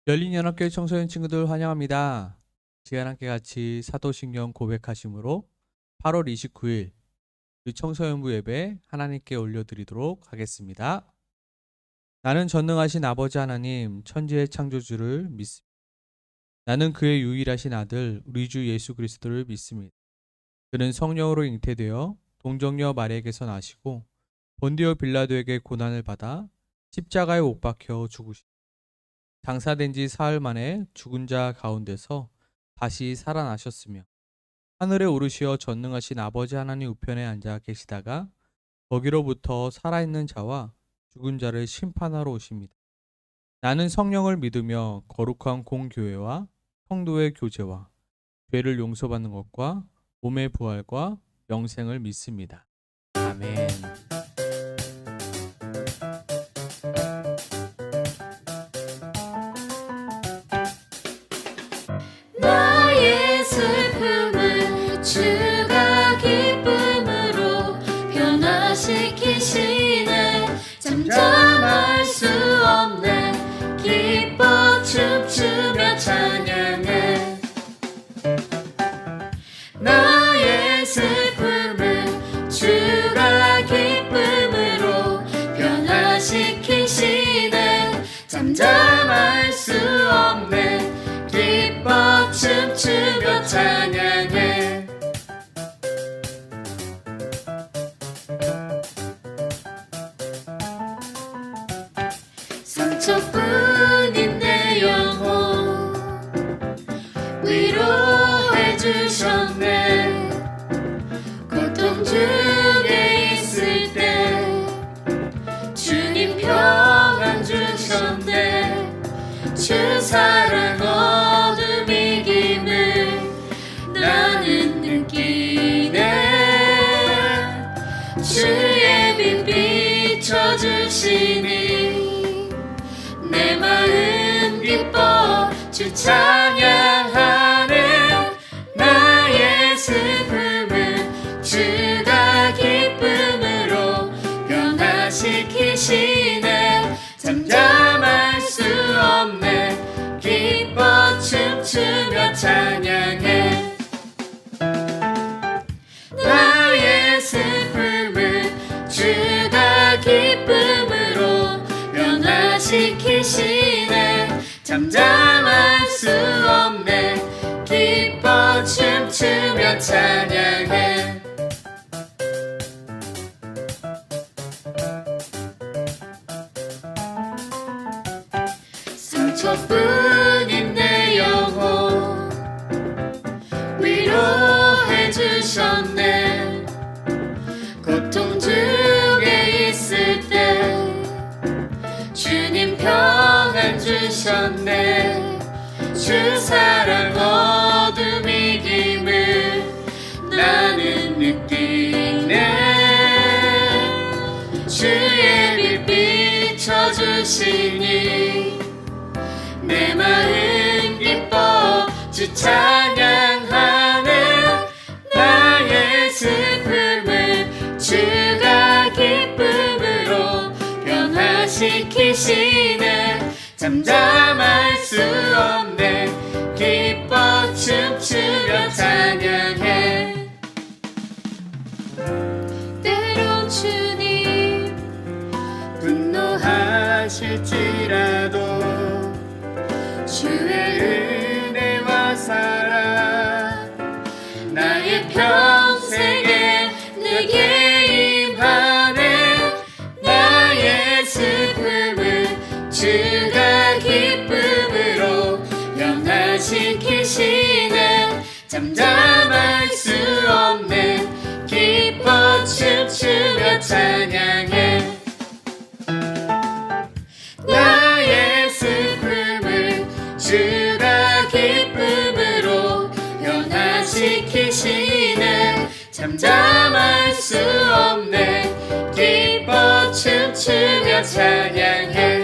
열린연합교회 청소년 친구들 환영합니다. 시간 함께 같이 사도신경 고백하심으로 8월 29일 청소년부 예배 하나님께 올려드리도록 하겠습니다. 나는 전능하신 아버지 하나님 천지의 창조주를 믿습니다. 나는 그의 유일하신 아들 우리 주 예수 그리스도를 믿습니다. 그는 성령으로 잉태되어 동정녀 마리아에게서 나시고 본디오 빌라도에게 고난을 받아 십자가에 못 박혀 죽으시고 장사된 지 사흘 만에 죽은 자 가운데서 다시 살아나셨으며 하늘에 오르시어 전능하신 아버지 하나님 우편에 앉아 계시다가 거기로부터 살아있는 자와 죽은 자를 심판하러 오십니다. 나는 성령을 믿으며 거룩한 공교회와 성도의 교제와 죄를 용서받는 것과 몸의 부활과 영생을 믿습니다. 아멘. 나의 슬픔을 주가 기쁨으로 변화시키시네. 잠잠할 수 없네. 기뻐 춤추며 찬양해. 나의 슬픔을 주가 기쁨으로 변화시키시네. 잠잠할 수 없네. 기뻐 춤추며 찬양해. 상처뿐인 내 영혼 위로해 주셨네. 고통 중에 있을 때 주님 평안 주셨네. 주 사랑 어둠 이김을 나는 느끼네. 주의 빛 비춰주시니 내 마음 기뻐 주 찬양하네. 나의 슬픔을 주가 기쁨으로 변화시키시네. 잠잠할 수 없네. 기뻐 춤추며 찬양해. 나의 슬픔을 주가 기쁨으로 변화시키시네. 잠잠할 수 없네. 기뻐 춤추며 찬양해. 상처뿐인 내 영혼 위로해 주셨네. 고통 중에 있을 때 주님 평안 주셨네. 주 사랑 어둠 이김을 나는 느끼네. 주의 빛 비춰주시니 내 마음 기뻐 주 찬양하네. 나의 슬픔을 주가 기쁨으로 변화시키시네. 잠잠할 수 없네. 기뻐 춤추며 찬양해. 때론 주님 분노하실지라도 주의 은혜와 사랑 나의 평생에 내게 임하네. 나의 슬픔을 주가 기쁨으로 변화시키시네. 잠잠할 수 없네. 기뻐 춤추며 찬양해. 나의 슬픔을 주가 기쁨으로 변화시키시네. 잠잠할 수 없네. 기뻐 춤추며 찬양해.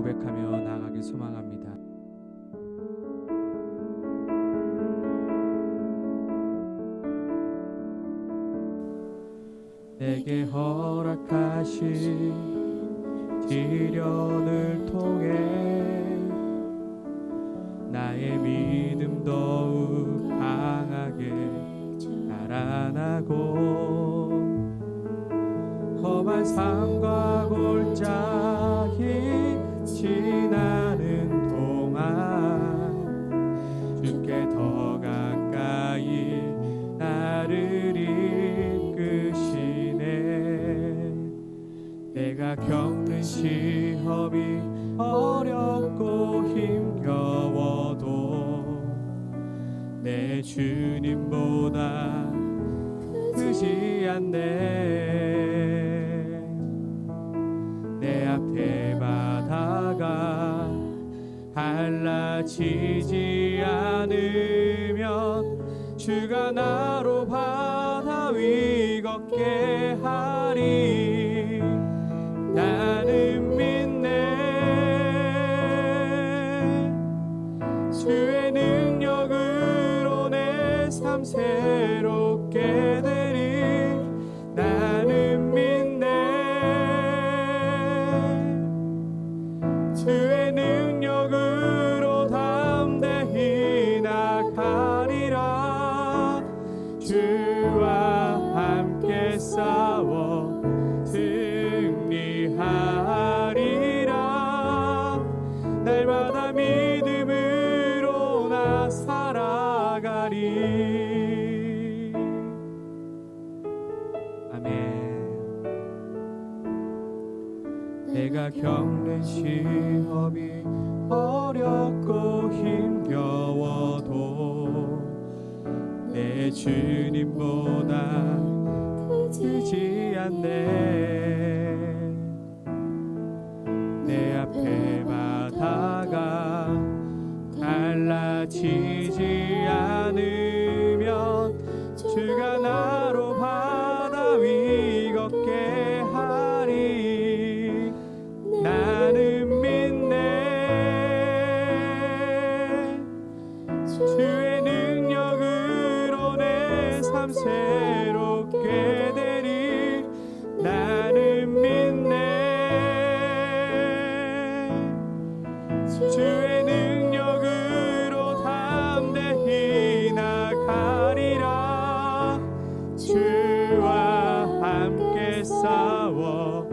고백하며 나아가길 소망합니다. 내게 허락하신 시련을 통해 나의 믿음 더욱 강하게 자라나고 험한 삶과 골짜기 지나는 동안 주께 더 가까이 나를 이끄시네. 내가 겪는 시험이 어렵고 힘겨워도 내 주님보다 크지 않네. 내 앞에 바다가 갈라지지 않으면 주가 나로 바다 위 걷게 하리. 나는 믿네. 주의 능력으로 내 삶 새롭게 되리. 나는 믿네. 주의 능력으로 담대히 나가리라. 주와 함께 싸워 승리하리라. 날마다 믿음으로 나 살아가리. 아멘. 내가 겪는 시험이 어렵고 힘겨워도 내 주님보다 크지 않네. 내 앞에 바다가 갈라지지 않으면 주가 나로 바다 위 걷게 하리. 나는 믿네. 주의 능력으로 내 삶 새롭게 되리. 나는 믿네. 주의 능력으로 담대히 나가리라. 주와 함께 싸워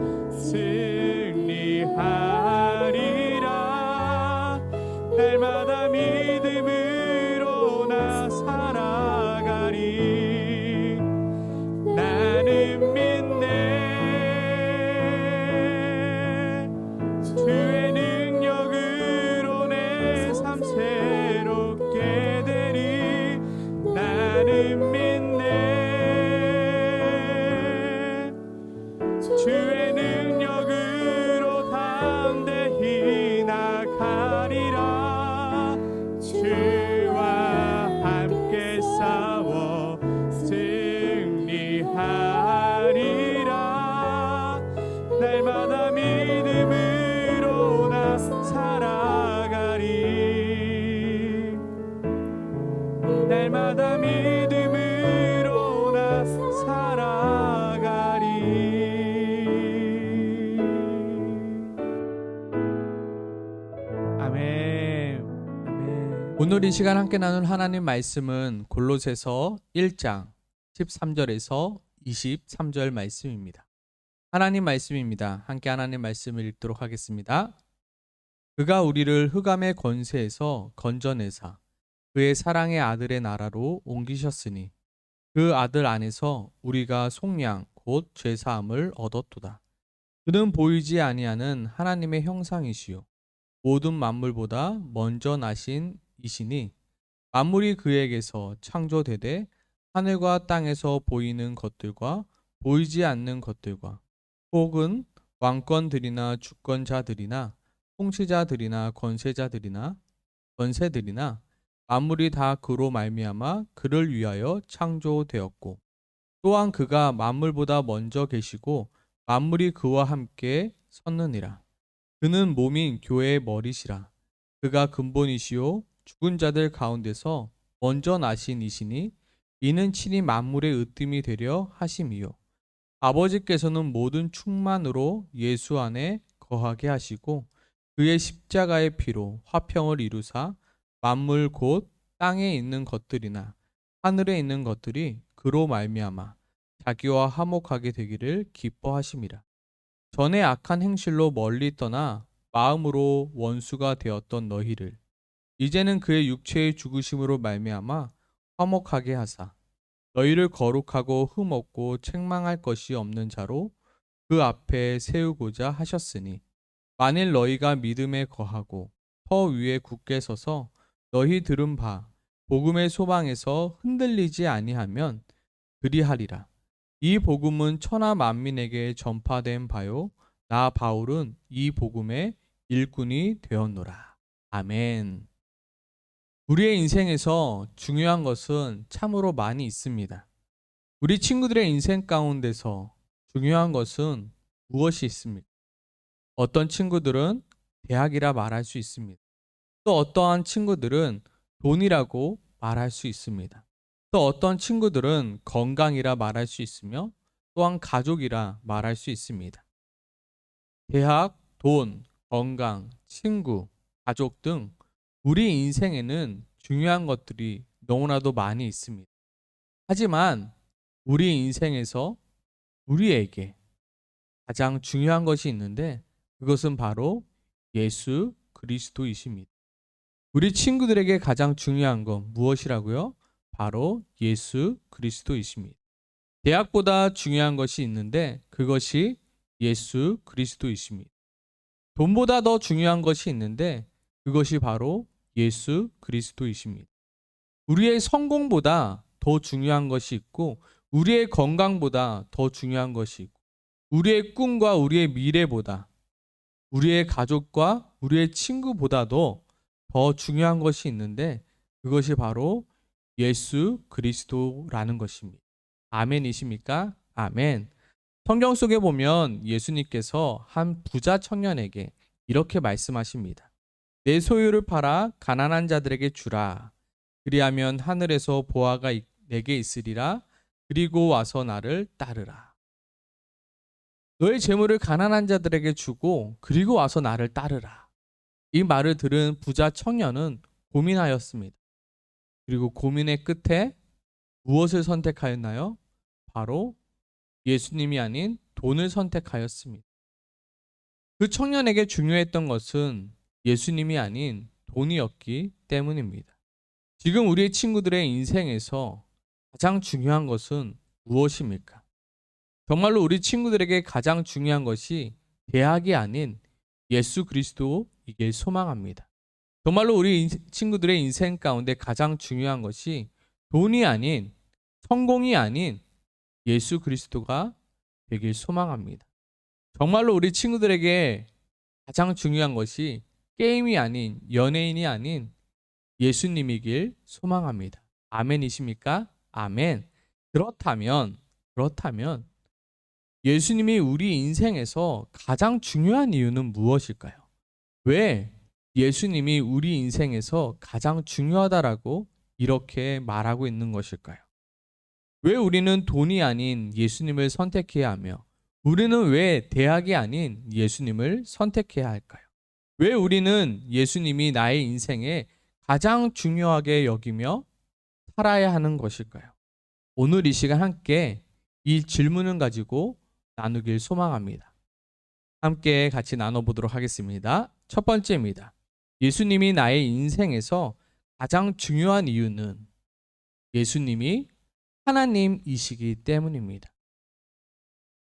승리하리라. 날마다 믿음으로 나 살아가리. 나는 믿네. 주의 능력으로 내 삶 새롭게 되리. 나는 믿네. 주의 능력으로 담대히 나가리라. 주와 함께 싸워 승리하리라. 날마다 믿음으로 나 살아가리. 날마다 믿음으로 나 살아가리. 아멘. 아멘. 오늘 이 시간 함께 나눌 하나님 말씀은 골로새서 1장 13절에서 23절 말씀입니다. 하나님 말씀입니다. 함께 하나님 말씀을 읽도록 하겠습니다. 그가 우리를 흑암의 권세에서 건져내사 그의 사랑의 아들의 나라로 옮기셨으니 그 아들 안에서 우리가 속량 곧 죄사함을 얻었도다. 그는 보이지 아니하는 하나님의 형상이시요 모든 만물보다 먼저 나신 이시니 만물이 그에게서 창조되되 하늘과 땅에서 보이는 것들과 보이지 않는 것들과 혹은 왕권들이나 주권자들이나 통치자들이나 권세자들이나 권세들이나 만물이 다 그로 말미암아 그를 위하여 창조되었고 또한 그가 만물보다 먼저 계시고 만물이 그와 함께 섰느니라. 그는 몸인 교회의 머리시라. 그가 근본이시요 죽은 자들 가운데서 먼저 나신 이시니 이는 친히 만물의 으뜸이 되려 하심이요. 아버지께서는 모든 충만으로 예수 안에 거하게 하시고 그의 십자가의 피로 화평을 이루사 만물 곧 땅에 있는 것들이나 하늘에 있는 것들이 그로 말미암아 자기와 화목하게 되기를 기뻐하심이라. 전에 악한 행실로 멀리 떠나 마음으로 원수가 되었던 너희를 이제는 그의 육체의 죽으심으로 말미암아 화목하게 하사 너희를 거룩하고 흠없고 책망할 것이 없는 자로 그 앞에 세우고자 하셨으니 만일 너희가 믿음에 거하고 터 위에 굳게 서서 너희 들은 바 복음의 소망에서 흔들리지 아니하면 그리하리라. 이 복음은 천하 만민에게 전파된 바요 나 바울은 이 복음의 일꾼이 되었노라. 아멘. 우리의 인생에서 중요한 것은 참으로 많이 있습니다. 우리 친구들의 인생 가운데서 중요한 것은 무엇이 있습니까? 어떤 친구들은 대학이라 말할 수 있습니다. 또 어떠한 친구들은 돈이라고 말할 수 있습니다. 또 어떤 친구들은 건강이라 말할 수 있으며 또한 가족이라 말할 수 있습니다. 대학, 돈, 건강, 친구, 가족 등 우리 인생에는 중요한 것들이 너무나도 많이 있습니다. 하지만 우리 인생에서 우리에게 가장 중요한 것이 있는데 그것은 바로 예수 그리스도이십니다. 우리 친구들에게 가장 중요한 건 무엇이라고요? 바로 예수 그리스도이십니다. 대학보다 중요한 것이 있는데 그것이 예수 그리스도이십니다. 돈보다 더 중요한 것이 있는데 그것이 바로 예수 그리스도이십니다. 우리의 성공보다 더 중요한 것이 있고 우리의 건강보다 더 중요한 것이 있고 우리의 꿈과 우리의 미래보다 우리의 가족과 우리의 친구보다도 더 중요한 것이 있는데 그것이 바로 예수 그리스도라는 것입니다. 아멘이십니까? 아멘. 성경 속에 보면 예수님께서 한 부자 청년에게 이렇게 말씀하십니다. 내 소유를 팔아 가난한 자들에게 주라. 그리하면 하늘에서 보화가 내게 있으리라. 그리고 와서 나를 따르라. 너의 재물을 가난한 자들에게 주고 그리고 와서 나를 따르라. 이 말을 들은 부자 청년은 고민하였습니다. 그리고 고민의 끝에 무엇을 선택하였나요? 바로 예수님이 아닌 돈을 선택하였습니다. 그 청년에게 중요했던 것은 예수님이 아닌 돈이었기 때문입니다. 지금 우리의 친구들의 인생에서 가장 중요한 것은 무엇입니까? 정말로 우리 친구들에게 가장 중요한 것이 대학이 아닌 예수 그리스도이길 소망합니다. 정말로 우리 친구들의 인생 가운데 가장 중요한 것이 돈이 아닌 성공이 아닌 예수 그리스도가 되길 소망합니다. 정말로 우리 친구들에게 가장 중요한 것이 게임이 아닌 연예인이 아닌 예수님이길 소망합니다. 아멘이십니까? 아멘. 그렇다면 예수님이 우리 인생에서 가장 중요한 이유는 무엇일까요? 왜 예수님이 우리 인생에서 가장 중요하다라고 이렇게 말하고 있는 것일까요? 왜 우리는 돈이 아닌 예수님을 선택해야 하며 우리는 왜 대학이 아닌 예수님을 선택해야 할까요? 왜 우리는 예수님이 나의 인생에 가장 중요하게 여기며 살아야 하는 것일까요? 오늘 이 시간 함께 이 질문을 가지고 나누길 소망합니다. 함께 같이 나눠보도록 하겠습니다. 첫 번째입니다. 예수님이 나의 인생에서 가장 중요한 이유는 예수님이 하나님이시기 때문입니다.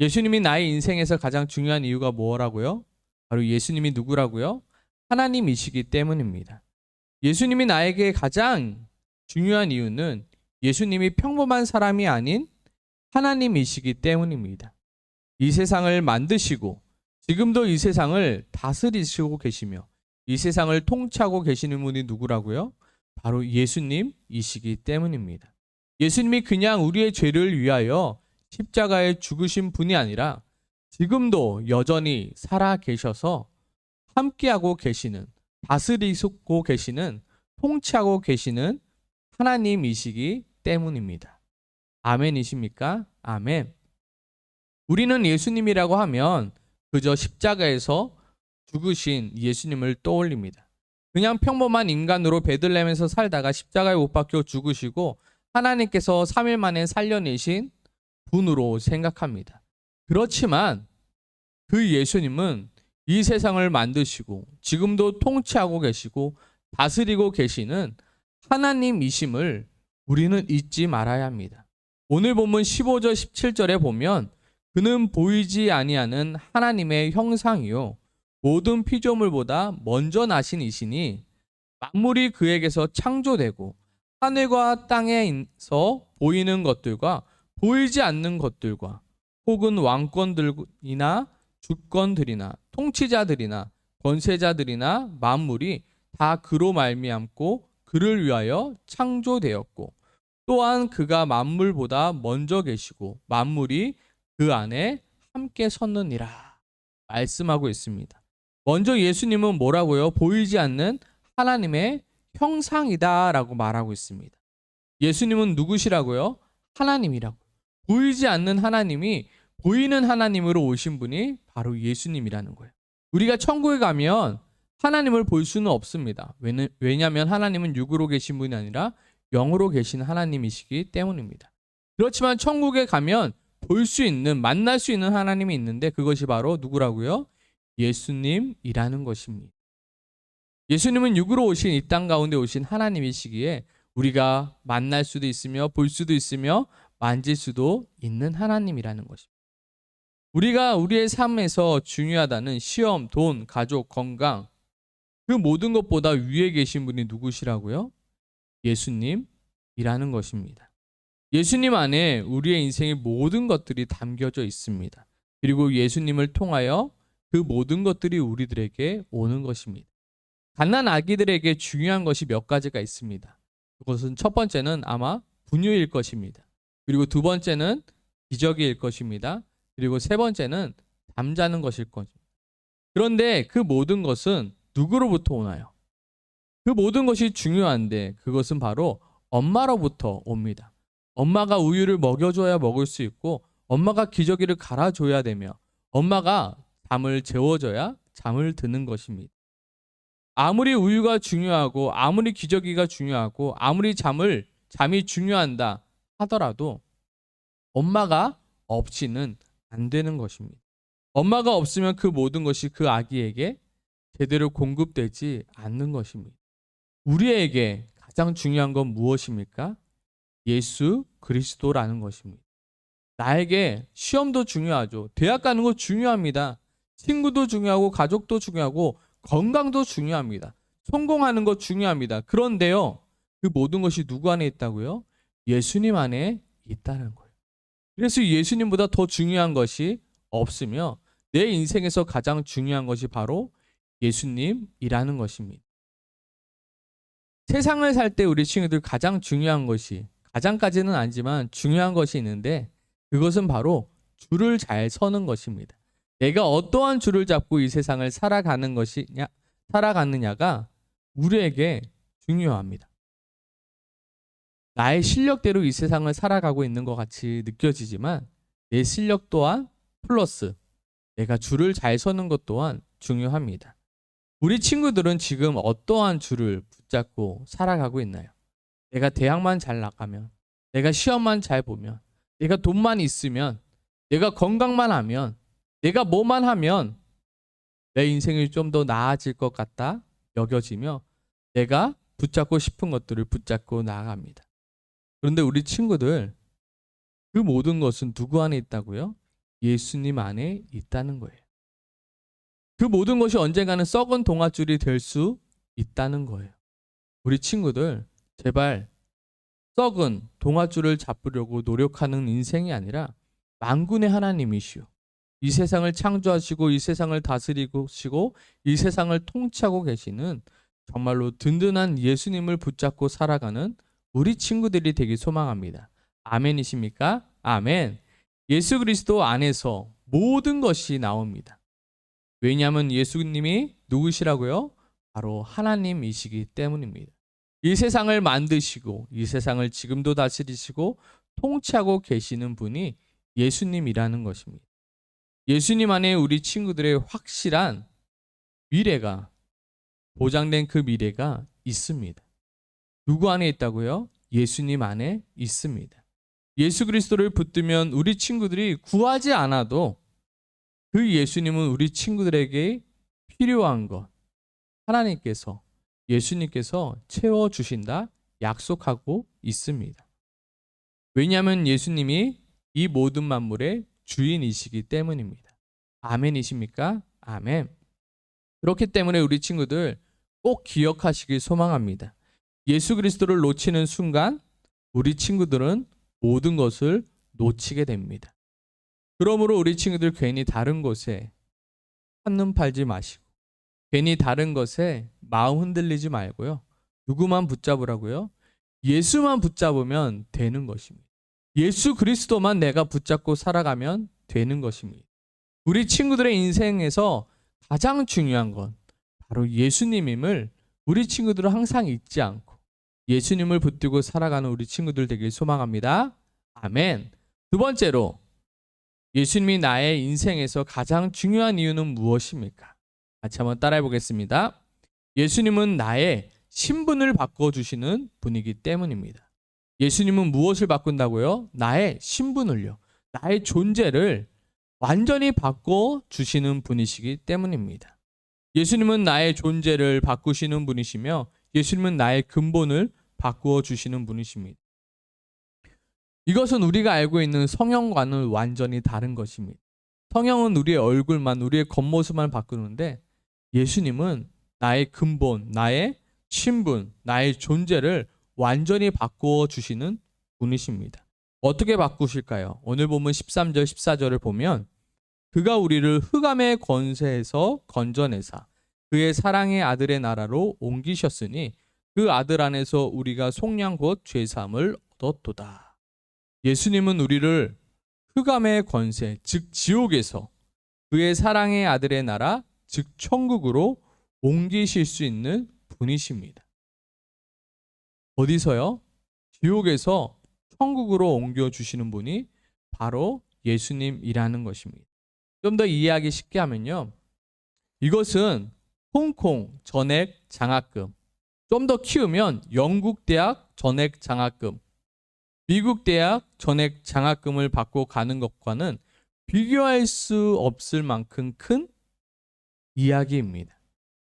예수님이 나의 인생에서 가장 중요한 이유가 뭐라고요? 바로 예수님이 누구라고요? 하나님이시기 때문입니다. 예수님이 나에게 가장 중요한 이유는 예수님이 평범한 사람이 아닌 하나님이시기 때문입니다. 이 세상을 만드시고 지금도 이 세상을 다스리시고 계시며 이 세상을 통치하고 계시는 분이 누구라고요? 바로 예수님이시기 때문입니다. 예수님이 그냥 우리의 죄를 위하여 십자가에 죽으신 분이 아니라 지금도 여전히 살아 계셔서 함께하고 계시는, 다스리고 계시는, 통치하고 계시는 하나님이시기 때문입니다. 아멘이십니까? 아멘. 우리는 예수님이라고 하면 그저 십자가에서 죽으신 예수님을 떠올립니다. 그냥 평범한 인간으로 베들레헴에서 살다가 십자가에 못 박혀 죽으시고 하나님께서 3일 만에 살려내신 분으로 생각합니다. 그렇지만 그 예수님은 이 세상을 만드시고 지금도 통치하고 계시고 다스리고 계시는 하나님이심을 우리는 잊지 말아야 합니다. 오늘 본문 15절 17절에 보면 그는 보이지 아니하는 하나님의 형상이요 모든 피조물보다 먼저 나신 이시니 만물이 그에게서 창조되고 하늘과 땅에서 보이는 것들과 보이지 않는 것들과 혹은 왕권들이나 주권들이나 통치자들이나 권세자들이나 만물이 다 그로 말미암고 그를 위하여 창조되었고 또한 그가 만물보다 먼저 계시고 만물이 그 안에 함께 섰느니라 말씀하고 있습니다. 먼저 예수님은 뭐라고요? 보이지 않는 하나님의 형상이다 라고 말하고 있습니다. 예수님은 누구시라고요? 하나님이라고. 보이지 않는 하나님이 보이는 하나님으로 오신 분이 바로 예수님이라는 거예요. 우리가 천국에 가면 하나님을 볼 수는 없습니다. 왜냐하면 하나님은 육으로 계신 분이 아니라 영으로 계신 하나님이시기 때문입니다. 그렇지만 천국에 가면 볼 수 있는, 만날 수 있는 하나님이 있는데 그것이 바로 누구라고요? 예수님이라는 것입니다. 예수님은 육으로 오신 이 땅 가운데 오신 하나님이시기에 우리가 만날 수도 있으며 볼 수도 있으며 만질 수도 있는 하나님이라는 것입니다. 우리가 우리의 삶에서 중요하다는 시험, 돈, 가족, 건강 그 모든 것보다 위에 계신 분이 누구시라고요? 예수님이라는 것입니다. 예수님 안에 우리의 인생의 모든 것들이 담겨져 있습니다. 그리고 예수님을 통하여 그 모든 것들이 우리들에게 오는 것입니다. 갓난 아기들에게 중요한 것이 몇 가지가 있습니다. 그것은 첫 번째는 아마 분유일 것입니다. 그리고 두 번째는 기저귀일 것입니다. 그리고 세 번째는 잠자는 것일 것입니다. 그런데 그 모든 것은 누구로부터 오나요? 그 모든 것이 중요한데 그것은 바로 엄마로부터 옵니다. 엄마가 우유를 먹여줘야 먹을 수 있고 엄마가 기저귀를 갈아줘야 되며 엄마가 잠을 재워줘야 잠을 드는 것입니다. 아무리 우유가 중요하고 아무리 기저귀가 중요하고 아무리 잠이 중요한다 하더라도 엄마가 없이는 안 되는 것입니다. 엄마가 없으면 그 모든 것이 그 아기에게 제대로 공급되지 않는 것입니다. 우리에게 가장 중요한 건 무엇입니까? 예수 그리스도라는 것입니다. 나에게 시험도 중요하죠. 대학 가는 거 중요합니다. 친구도 중요하고 가족도 중요하고 건강도 중요합니다. 성공하는 거 중요합니다. 그런데요, 그 모든 것이 누구 안에 있다고요? 예수님 안에 있다는 거예요. 그래서 예수님보다 더 중요한 것이 없으며 내 인생에서 가장 중요한 것이 바로 예수님이라는 것입니다. 세상을 살 때 우리 친구들 가장 중요한 것이, 가장까지는 아니지만 중요한 것이 있는데 그것은 바로 줄을 잘 서는 것입니다. 내가 어떠한 줄을 잡고 이 세상을 살아가느냐가 우리에게 중요합니다. 나의 실력대로 이 세상을 살아가고 있는 것 같이 느껴지지만 내 실력 또한 플러스 내가 줄을 잘 서는 것 또한 중요합니다. 우리 친구들은 지금 어떠한 줄을 붙잡고 살아가고 있나요? 내가 대학만 잘 나가면, 내가 시험만 잘 보면, 내가 돈만 있으면, 내가 건강만 하면, 내가 뭐만 하면 내 인생이 좀 더 나아질 것 같다 여겨지며 내가 붙잡고 싶은 것들을 붙잡고 나아갑니다. 그런데 우리 친구들 그 모든 것은 누구 안에 있다고요? 예수님 안에 있다는 거예요. 그 모든 것이 언젠가는 썩은 동아줄이 될 수 있다는 거예요. 우리 친구들 제발 썩은 동아줄을 잡으려고 노력하는 인생이 아니라 만군의 하나님이시오. 이 세상을 창조하시고 이 세상을 다스리시고 이 세상을 통치하고 계시는 정말로 든든한 예수님을 붙잡고 살아가는 우리 친구들이 되길 소망합니다. 아멘이십니까? 아멘. 예수 그리스도 안에서 모든 것이 나옵니다. 왜냐하면 예수님이 누구시라고요? 바로 하나님이시기 때문입니다. 이 세상을 만드시고 이 세상을 지금도 다스리시고 통치하고 계시는 분이 예수님이라는 것입니다. 예수님 안에 우리 친구들의 확실한 미래가 보장된 그 미래가 있습니다. 누구 안에 있다고요? 예수님 안에 있습니다. 예수 그리스도를 붙들면 우리 친구들이 구하지 않아도 그 예수님은 우리 친구들에게 필요한 것 하나님께서 예수님께서 채워주신다 약속하고 있습니다. 왜냐하면 예수님이 이 모든 만물의 주인이시기 때문입니다. 아멘이십니까? 아멘. 그렇기 때문에 우리 친구들 꼭 기억하시길 소망합니다. 예수 그리스도를 놓치는 순간 우리 친구들은 모든 것을 놓치게 됩니다. 그러므로 우리 친구들 괜히 다른 곳에 한눈 팔지 마시고 괜히 다른 것에 마음 흔들리지 말고요. 누구만 붙잡으라고요? 예수만 붙잡으면 되는 것입니다. 예수 그리스도만 내가 붙잡고 살아가면 되는 것입니다. 우리 친구들의 인생에서 가장 중요한 건 바로 예수님임을 우리 친구들은 항상 잊지 않고 예수님을 붙들고 살아가는 우리 친구들 되길 소망합니다. 아멘. 두 번째로 예수님이 나의 인생에서 가장 중요한 이유는 무엇입니까? 같이 한번 따라해 보겠습니다. 예수님은 나의 신분을 바꿔주시는 분이기 때문입니다. 예수님은 무엇을 바꾼다고요? 나의 신분을요. 나의 존재를 완전히 바꿔주시는 분이시기 때문입니다. 예수님은 나의 존재를 바꾸시는 분이시며 예수님은 나의 근본을 바꾸어 주시는 분이십니다. 이것은 우리가 알고 있는 성형과는 완전히 다른 것입니다. 성형은 우리의 얼굴만, 우리의 겉모습만 바꾸는데 예수님은 나의 근본, 나의 신분, 나의 존재를 완전히 바꾸어 주시는 분이십니다. 어떻게 바꾸실까요? 오늘 본문 13절, 14절을 보면 그가 우리를 흑암의 권세에서 건져내사 그의 사랑의 아들의 나라로 옮기셨으니 그 아들 안에서 우리가 속량 곧 죄사함을 얻었도다. 예수님은 우리를 흑암의 권세, 즉 지옥에서 그의 사랑의 아들의 나라, 즉 천국으로 옮기실 수 있는 분이십니다. 어디서요? 지옥에서 천국으로 옮겨주시는 분이 바로 예수님이라는 것입니다. 좀 더 이해하기 쉽게 하면요. 이것은 홍콩 전액 장학금, 좀 더 키우면 영국 대학 전액 장학금, 미국 대학 전액 장학금을 받고 가는 것과는 비교할 수 없을 만큼 큰 이야기입니다.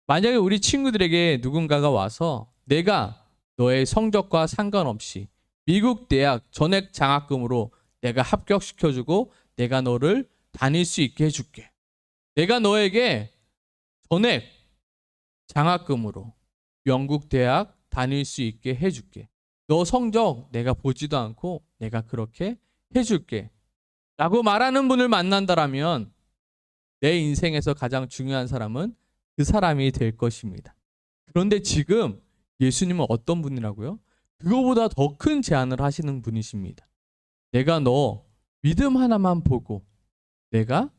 만약에 우리 친구들에게 누군가가 와서 내가 너의 성적과 상관없이 미국 대학 전액 장학금으로 내가 합격시켜주고 내가 너를 다닐 수 있게 해줄게. 내가 너에게 전액 장학금으로 영국 대학 다닐 수 있게 해줄게. 너 성적 내가 보지도 않고 내가 그렇게 해줄게. 라고 말하는 분을 만난다라면 내 인생에서 가장 중요한 사람은 그 사람이 될 것입니다. 그런데 지금 예수님은 어떤 분이라고요? 그거보다 더 큰 제안을 하시는 분이십니다. 내가 너 믿음 하나만 보고 내가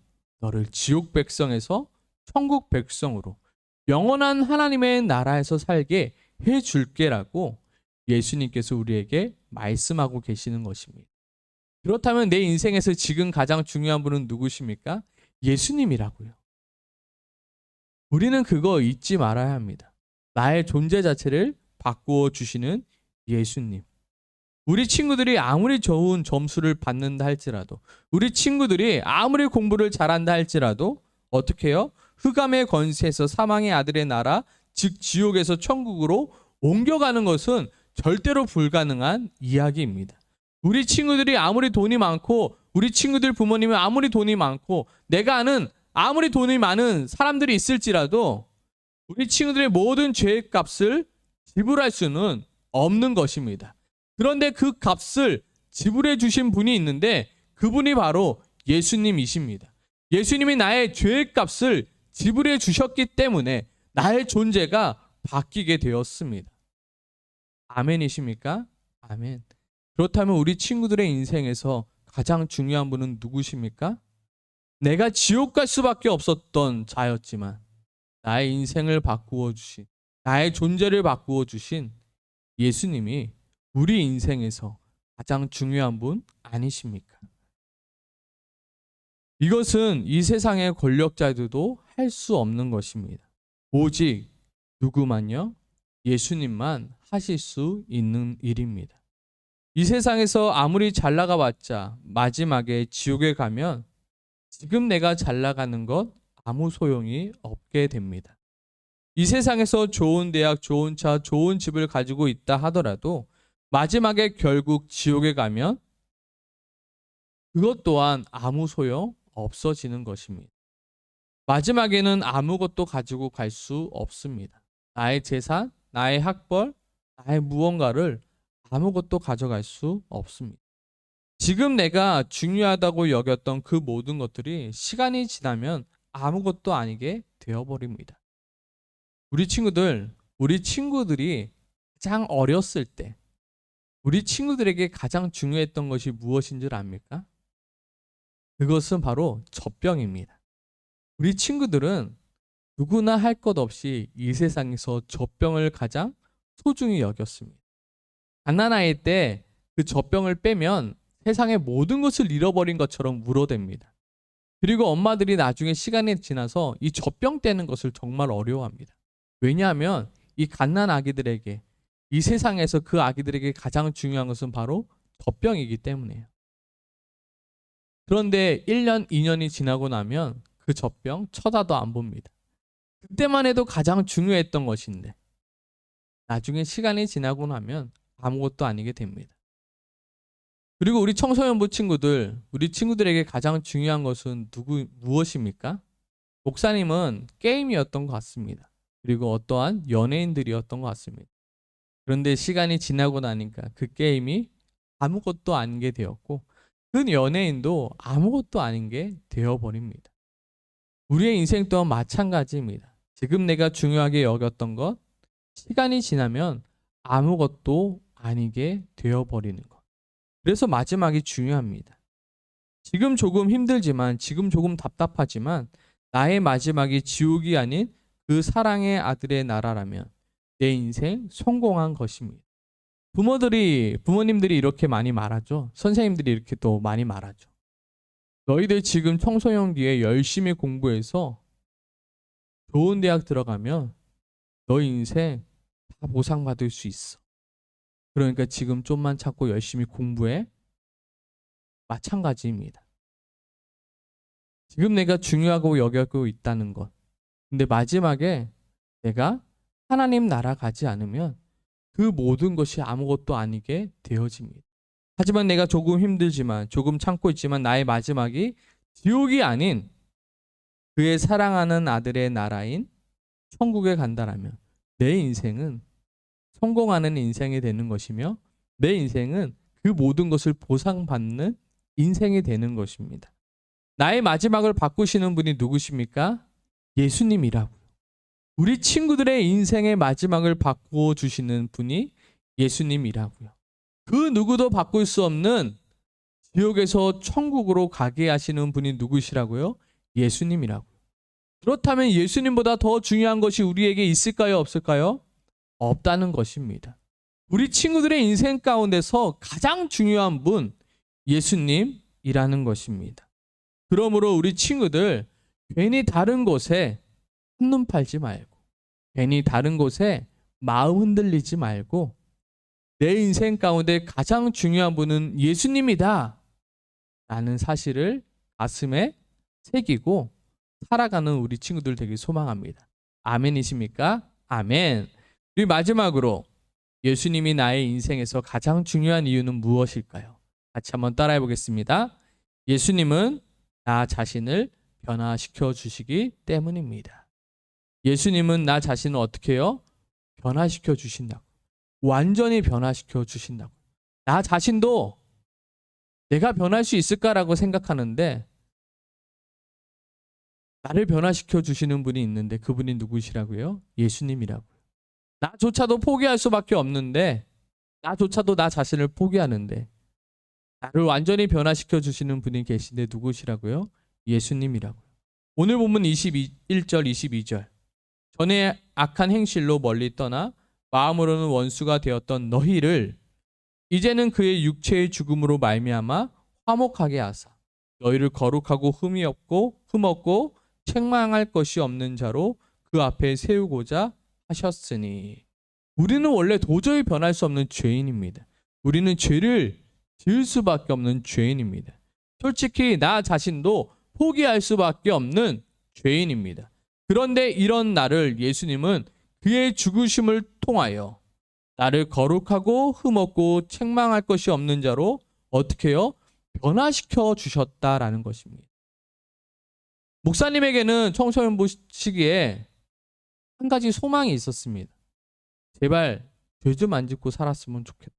너를 지옥 백성에서 천국 백성으로 영원한 하나님의 나라에서 살게 해줄게라고 예수님께서 우리에게 말씀하고 계시는 것입니다. 그렇다면 내 인생에서 지금 가장 중요한 분은 누구십니까? 예수님이라고요. 우리는 그거 잊지 말아야 합니다. 나의 존재 자체를 바꾸어 주시는 예수님. 우리 친구들이 아무리 좋은 점수를 받는다 할지라도, 우리 친구들이 아무리 공부를 잘한다 할지라도 어떻게 해요? 흑암의 권세에서 사망의 아들의 나라, 즉 지옥에서 천국으로 옮겨가는 것은 절대로 불가능한 이야기입니다. 우리 친구들이 아무리 돈이 많고 우리 친구들 부모님이 아무리 돈이 많고 내가 아는 아무리 돈이 많은 사람들이 있을지라도 우리 친구들의 모든 죄의 값을 지불할 수는 없는 것입니다. 그런데 그 값을 지불해 주신 분이 있는데 그분이 바로 예수님이십니다. 예수님이 나의 죄의 값을 지불해 주셨기 때문에 나의 존재가 바뀌게 되었습니다. 아멘이십니까? 아멘. 그렇다면 우리 친구들의 인생에서 가장 중요한 분은 누구십니까? 내가 지옥 갈 수밖에 없었던 자였지만 나의 인생을 바꾸어 주신, 나의 존재를 바꾸어 주신 예수님이 우리 인생에서 가장 중요한 분 아니십니까? 이것은 이 세상의 권력자들도 할 수 없는 것입니다. 오직 누구만요? 예수님만 하실 수 있는 일입니다. 이 세상에서 아무리 잘 나가봤자 마지막에 지옥에 가면 지금 내가 잘 나가는 것 아무 소용이 없게 됩니다. 이 세상에서 좋은 대학, 좋은 차, 좋은 집을 가지고 있다 하더라도 마지막에 결국 지옥에 가면 그것 또한 아무 소용 없어지는 것입니다. 마지막에는 아무것도 가지고 갈 수 없습니다. 나의 재산, 나의 학벌, 나의 무언가를 아무것도 가져갈 수 없습니다. 지금 내가 중요하다고 여겼던 그 모든 것들이 시간이 지나면 아무것도 아니게 되어버립니다. 우리 친구들이 가장 어렸을 때 우리 친구들에게 가장 중요했던 것이 무엇인 줄 압니까? 그것은 바로 젖병입니다. 우리 친구들은 누구나 할 것 없이 이 세상에서 젖병을 가장 소중히 여겼습니다. 갓난아이 때 그 젖병을 빼면 세상의 모든 것을 잃어버린 것처럼 울어댑니다. 그리고 엄마들이 나중에 시간이 지나서 이 젖병 떼는 것을 정말 어려워합니다. 왜냐하면 이 갓난 아기들에게, 이 세상에서 그 아기들에게 가장 중요한 것은 바로 젖병이기 때문이에요. 그런데 1년, 2년이 지나고 나면 그 젖병 쳐다도 안 봅니다. 그때만 해도 가장 중요했던 것인데 나중에 시간이 지나고 나면 아무것도 아니게 됩니다. 그리고 우리 청소년부 친구들, 우리 친구들에게 가장 중요한 것은 무엇입니까? 목사님은 게임이었던 것 같습니다. 그리고 어떠한 연예인들이었던 것 같습니다. 그런데 시간이 지나고 나니까 그 게임이 아무것도 아닌 게 되었고 그 연예인도 아무것도 아닌 게 되어버립니다. 우리의 인생 또한 마찬가지입니다. 지금 내가 중요하게 여겼던 것, 시간이 지나면 아무것도 아니게 되어버리는 것. 그래서 마지막이 중요합니다. 지금 조금 힘들지만, 지금 조금 답답하지만 나의 마지막이 지옥이 아닌 그 사랑의 아들의 나라라면 내 인생 성공한 것입니다. 부모님들이 이렇게 많이 말하죠. 선생님들이 이렇게 또 많이 말하죠. 너희들 지금 청소년기에 열심히 공부해서 좋은 대학 들어가면 너 인생 다 보상받을 수 있어. 그러니까 지금 좀만 참고 열심히 공부해. 마찬가지입니다. 지금 내가 중요하고 여기고 있다는 것. 근데 마지막에 내가 하나님 나라 가지 않으면 그 모든 것이 아무것도 아니게 되어집니다. 하지만 내가 조금 힘들지만, 조금 참고 있지만 나의 마지막이 지옥이 아닌 그의 사랑하는 아들의 나라인 천국에 간다라면 내 인생은 성공하는 인생이 되는 것이며 내 인생은 그 모든 것을 보상받는 인생이 되는 것입니다. 나의 마지막을 바꾸시는 분이 누구십니까? 예수님이라고요. 우리 친구들의 인생의 마지막을 바꾸어 주시는 분이 예수님이라고요. 그 누구도 바꿀 수 없는 지옥에서 천국으로 가게 하시는 분이 누구시라고요? 예수님이라고요. 그렇다면 예수님보다 더 중요한 것이 우리에게 있을까요? 없을까요? 없다는 것입니다. 우리 친구들의 인생 가운데서 가장 중요한 분, 예수님이라는 것입니다. 그러므로 우리 친구들 괜히 다른 곳에 한눈 팔지 말고, 괜히 다른 곳에 마음 흔들리지 말고 내 인생 가운데 가장 중요한 분은 예수님이다 라는 사실을 가슴에 새기고 살아가는 우리 친구들 되길 소망합니다. 아멘이십니까? 아멘. 그리고 마지막으로 예수님이 나의 인생에서 가장 중요한 이유는 무엇일까요? 같이 한번 따라해 보겠습니다. 예수님은 나 자신을 변화시켜 주시기 때문입니다. 예수님은 나 자신을 어떻게 해요? 변화시켜 주신다고. 완전히 변화시켜 주신다고. 나 자신도 내가 변할 수 있을까라고 생각하는데 나를 변화시켜 주시는 분이 있는데 그분이 누구시라고요? 예수님이라고요. 나조차도 포기할 수밖에 없는데, 나조차도 나 자신을 포기하는데 나를 완전히 변화시켜 주시는 분이 계신데 누구시라고요? 예수님이라고요. 오늘 본문 21절 22절. 전에 악한 행실로 멀리 떠나 마음으로는 원수가 되었던 너희를 이제는 그의 육체의 죽음으로 말미암아 화목하게 하사 너희를 거룩하고 흠없고 책망할 것이 없는 자로 그 앞에 세우고자 하셨으니. 우리는 원래 도저히 변할 수 없는 죄인입니다. 우리는 죄를 지을 수밖에 없는 죄인입니다. 솔직히 나 자신도 포기할 수밖에 없는 죄인입니다. 그런데 이런 나를 예수님은 그의 죽으심을 통하여 나를 거룩하고 흠없고 책망할 것이 없는 자로 어떻게 해요? 변화시켜 주셨다라는 것입니다. 목사님에게는 청소년부 시기에 한 가지 소망이 있었습니다. 제발 죄 좀 안 짓고 살았으면 좋겠다.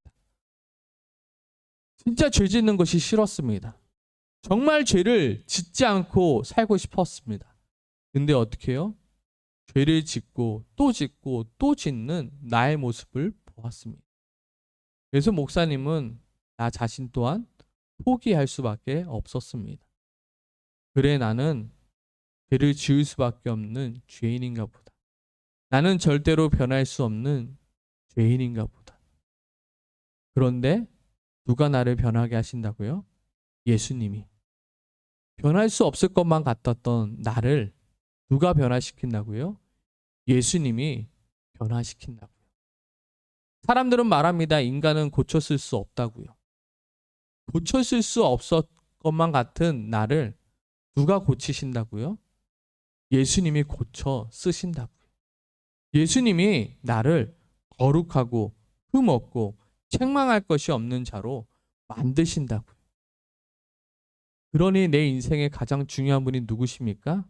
진짜 죄 짓는 것이 싫었습니다. 정말 죄를 짓지 않고 살고 싶었습니다. 근데 어떻게 해요? 죄를 짓고 또 짓는 나의 모습을 보았습니다. 그래서 목사님은 나 자신 또한 포기할 수밖에 없었습니다. 그래, 나는 죄를 지을 수밖에 없는 죄인인가 보다. 나는 절대로 변할 수 없는 죄인인가 보다. 그런데 누가 나를 변하게 하신다고요? 예수님이. 변할 수 없을 것만 같았던 나를 누가 변화시킨다고요? 예수님이 변화시킨다고요. 사람들은 말합니다. 인간은 고쳤을 수 없다고요. 고쳤을 수 없을 것만 같은 나를 누가 고치신다고요? 예수님이 고쳐 쓰신다고요. 예수님이 나를 거룩하고 흠없고 책망할 것이 없는 자로 만드신다고요. 그러니 내 인생의 가장 중요한 분이 누구십니까?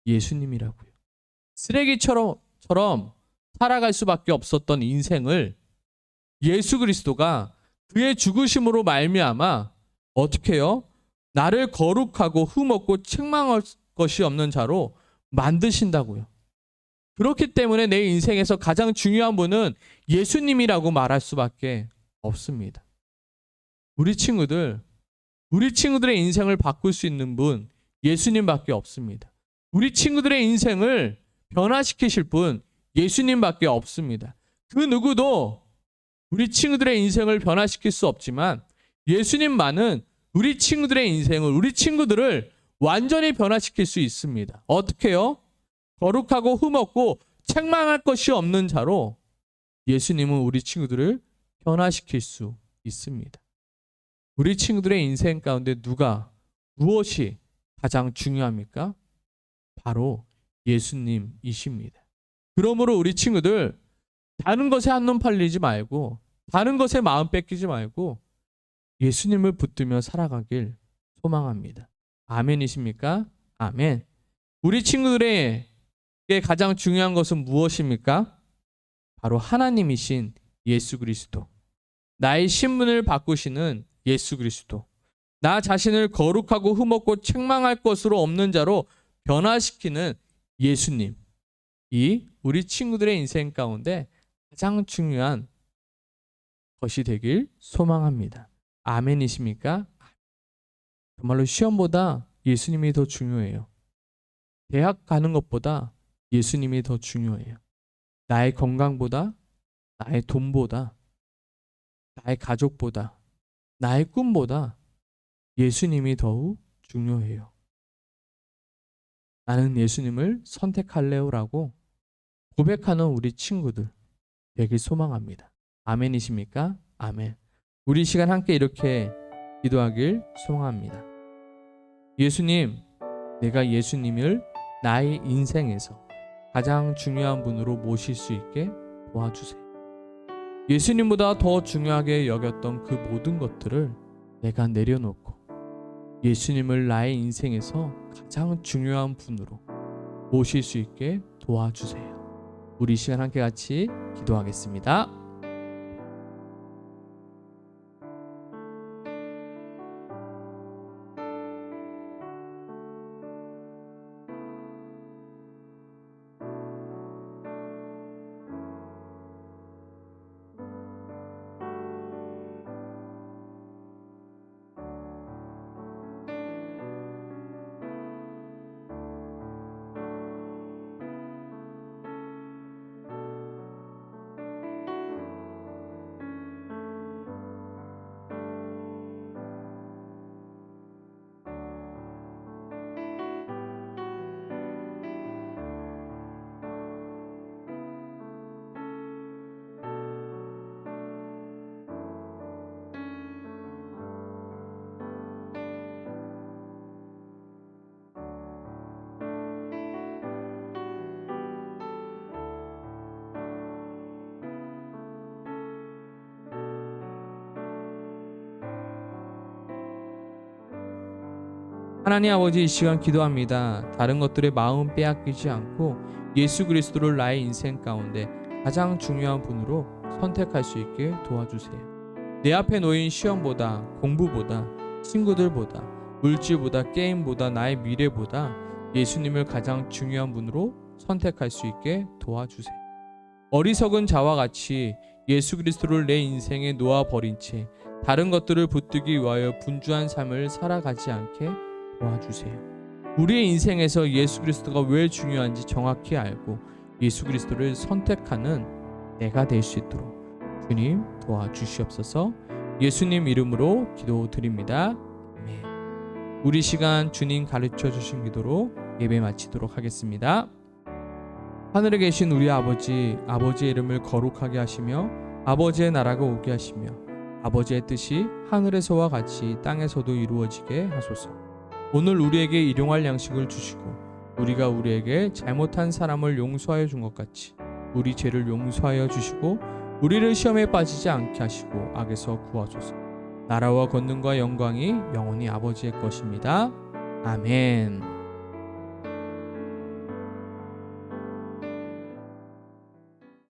예수님이라고요. 쓰레기처럼 살아갈 수밖에 없었던 인생을 예수 그리스도가 그의 죽으심으로 말미암아 어떻게 해요? 나를 거룩하고 흠없고 책망할 것이 없는 자로 만드신다고요. 그렇기 때문에 내 인생에서 가장 중요한 분은 예수님이라고 말할 수밖에 없습니다. 우리 친구들의 인생을 바꿀 수 있는 분 예수님밖에 없습니다. 우리 친구들의 인생을 변화시키실 분 예수님밖에 없습니다. 그 누구도 우리 친구들의 인생을 변화시킬 수 없지만 예수님만은 우리 친구들의 인생을, 우리 친구들을 완전히 변화시킬 수 있습니다. 어떻게요? 거룩하고 흠없고 책망할 것이 없는 자로 예수님은 우리 친구들을 변화시킬 수 있습니다. 우리 친구들의 인생 가운데 무엇이 가장 중요합니까? 바로 예수님이십니다. 그러므로 우리 친구들 다른 것에 한눈 팔리지 말고 다른 것에 마음 뺏기지 말고 예수님을 붙들며 살아가길 소망합니다. 아멘이십니까? 아멘. 우리 친구들에게 가장 중요한 것은 무엇입니까? 바로 하나님이신 예수 그리스도. 나의 신분을 바꾸시는 예수 그리스도. 나 자신을 거룩하고 흠없고 책망할 것으로 없는 자로 변화시키는 예수님. 이 우리 친구들의 인생 가운데 가장 중요한 것이 되길 소망합니다. 아멘이십니까? 정말로 시험보다 예수님이 더 중요해요. 대학 가는 것보다 예수님이 더 중요해요. 나의 건강보다, 나의 돈보다, 나의 가족보다, 나의 꿈보다 예수님이 더욱 중요해요. 나는 예수님을 선택할래요라고 고백하는 우리 친구들 되길 소망합니다. 아멘이십니까? 아멘. 우리 시간 함께 이렇게 기도하길 소망합니다. 예수님, 내가 예수님을 나의 인생에서 가장 중요한 분으로 모실 수 있게 도와주세요. 예수님보다 더 중요하게 여겼던 그 모든 것들을 내가 내려놓고 예수님을 나의 인생에서 가장 중요한 분으로 모실 수 있게 도와주세요. 우리 시간 함께 같이 기도하겠습니다. 하나님 아버지, 이 시간 기도합니다. 다른 것들의 마음 빼앗기지 않고 예수 그리스도를 나의 인생 가운데 가장 중요한 분으로 선택할 수 있게 도와주세요. 내 앞에 놓인 시험보다, 공부보다, 친구들보다, 물질보다, 게임보다, 나의 미래보다 예수님을 가장 중요한 분으로 선택할 수 있게 도와주세요. 어리석은 자와 같이 예수 그리스도를 내 인생에 놓아버린 채 다른 것들을 붙들기 위하여 분주한 삶을 살아가지 않게 도와주세요. 우리의 인생에서 예수 그리스도가 왜 중요한지 정확히 알고 예수 그리스도를 선택하는 내가 될 수 있도록 주님 도와주시옵소서. 예수님 이름으로 기도드립니다. 아멘. 우리 시간 주님 가르쳐 주신 기도로 예배 마치도록 하겠습니다. 하늘에 계신 우리 아버지, 아버지의 이름을 거룩하게 하시며 아버지의 나라가 오게 하시며 아버지의 뜻이 하늘에서와 같이 땅에서도 이루어지게 하소서. 오늘 우리에게 일용할 양식을 주시고 우리가 우리에게 잘못한 사람을 용서하여 준 것 같이 우리 죄를 용서하여 주시고 우리를 시험에 빠지지 않게 하시고 악에서 구하소서. 나라와 권능과 영광이 영원히 아버지의 것입니다. 아멘.